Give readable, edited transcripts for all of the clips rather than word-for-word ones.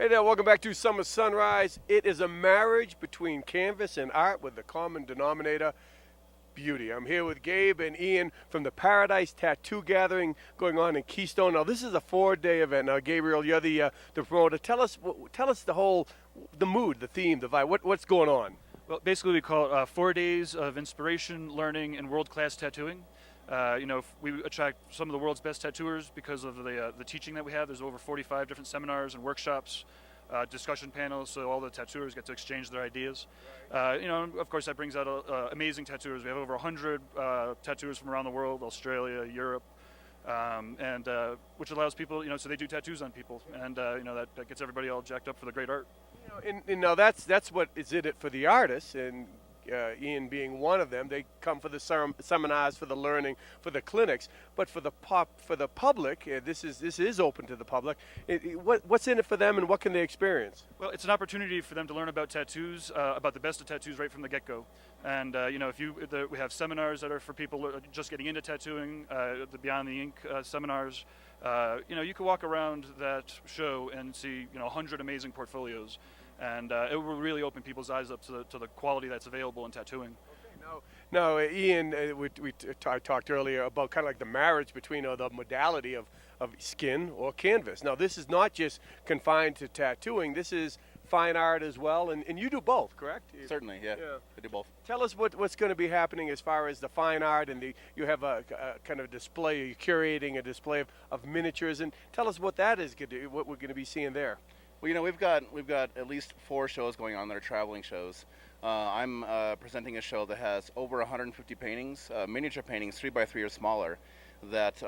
Hey there, welcome back to Summer Sunrise. It is a marriage between canvas and art with the common denominator, beauty. I'm here with Gabe and Ian from the Paradise Tattoo Gathering going on in Keystone. Now, this is a 4-day event. Now, Gabriel, you're the promoter. Tell us the mood, the theme, the vibe. What's going on? Well, basically, we call it 4 days of inspiration, learning, and world-class tattooing. We attract some of the world's best tattooers because of the teaching that we have. There's over 45 different seminars and workshops, discussion panels, so all the tattooers get to exchange their ideas. Of course, that brings out amazing tattooers. We have over 100 tattooers from around the world, Australia, Europe, and which allows people, so they do tattoos on people, and that gets everybody all jacked up for the great art. And now that's what is in it for the artists, and Ian being one of them. They come for the seminars, for the learning, for the clinics. But for the public, this is open to the public. What's in it for them, and what can they experience? Well, it's an opportunity for them to learn about tattoos, about the best of tattoos right from the get-go. And we have seminars that are for people just getting into tattooing, the Beyond the Ink seminars. You can walk around that show and see 100 amazing portfolios. And it will really open people's eyes up to the quality that's available in tattooing. Okay, now, Ian, I talked earlier about kind of like the marriage between the modality of skin or canvas. Now, this is not just confined to tattooing. This is fine art as well, and you do both, correct? Certainly, yeah. I do both. Tell us what's going to be happening as far as the fine art, and you have a kind of display. You're curating a display of miniatures, and tell us what that is. What we're going to be seeing there. Well, we've got at least 4 shows going on that are traveling shows. I'm presenting a show that has over 150 paintings, miniature paintings, 3x3 or smaller, that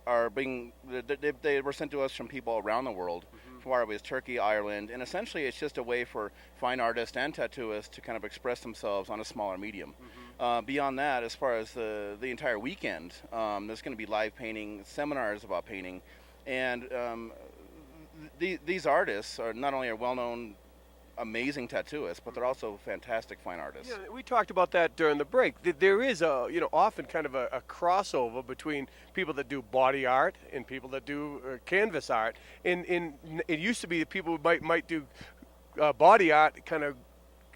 are they were sent to us from people around the world, far away as Turkey, Ireland, and essentially it's just a way for fine artists and tattooists to kind of express themselves on a smaller medium. Beyond that, as far as the entire weekend, there's going to be live painting, seminars about painting, and these artists are not only well-known, amazing tattooists, but they're also fantastic fine artists. Yeah, we talked about that during the break. There is often kind of a crossover between people that do body art and people that do canvas art. And it used to be that people might do body art kind of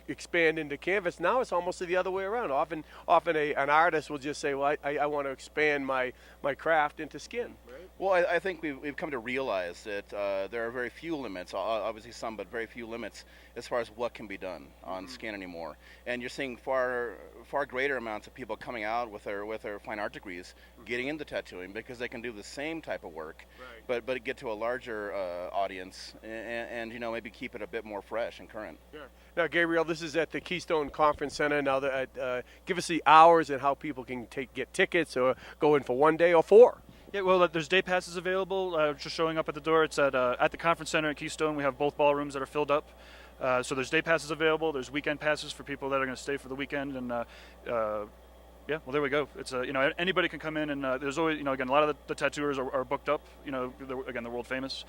expand into canvas. Now it's almost the other way around. Often an artist will just say, well, I want to expand my craft into skin. Right? Well, I think we've come to realize that there are very few limits, obviously some, but very few limits as far as what can be done on skin anymore. And you're seeing far greater amounts of people coming out with their fine art degrees, getting into tattooing because they can do the same type of work, but get to a larger audience and maybe keep it a bit more fresh and current. Yeah. Now, Gabriel, this is at the Keystone Conference Center. Now, give us the hours and how people can get tickets or go in for 1 day or 4. Yeah, well, there's day passes available. Just showing up at the door. It's at the Conference Center at Keystone. We have both ballrooms that are filled up. So there's day passes available. There's weekend passes for people that are going to stay for the weekend. And yeah, well, there we go. It's anybody can come in, and there's always again a lot of the tattooers are booked up. They're world famous.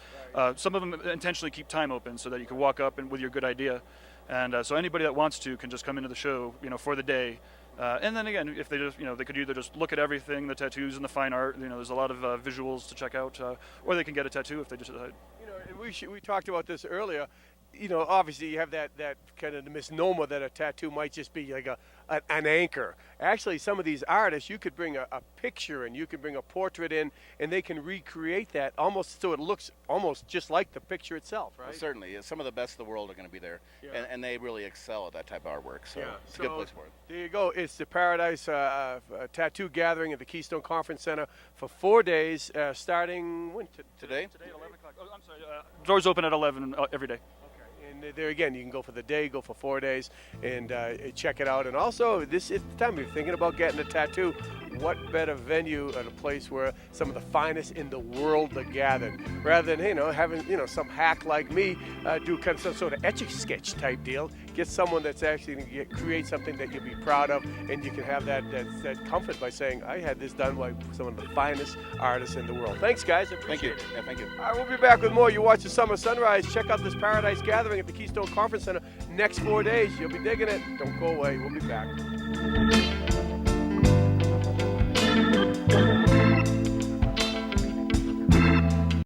Some of them intentionally keep time open so that you can walk up and with your good idea. And so anybody that wants to can just come into the show, for the day. And then again, if they just, they could either just look at everything, the tattoos and the fine art. There's a lot of visuals to check out, or they can get a tattoo if they just decide. And we talked about this earlier. Obviously you have that kind of misnomer that a tattoo might just be like an anchor. Actually, some of these artists, you could bring a picture and you can bring a portrait in, and they can recreate that almost so it looks almost just like the picture itself, right? Well, certainly. Some of the best of the world are going to be there, and they really excel at that type of artwork. So it's a good place for it. There you go. It's the Paradise Tattoo Gathering at the Keystone Conference Center for 4 days, starting when? Today? Today at 11 o'clock. Oh, I'm sorry. Doors open at 11 every day. And there again, you can go for the day, go for 4 days, and check it out. And also, this is the time you're thinking about getting a tattoo. What better venue at a place where some of the finest in the world are gathered, rather than having some hack like me do kind of some sort of etch-a-sketch type deal. Get someone that's actually going to create something that you'll be proud of, and you can have that comfort by saying, I had this done by some of the finest artists in the world. Thanks, guys. Thank you. Yeah, thank you. All right, we'll be back with more. You watch the Summer Sunrise. Check out this Paradise Gathering at the Keystone Conference Center next 4 days. You'll be digging it. Don't go away. We'll be back.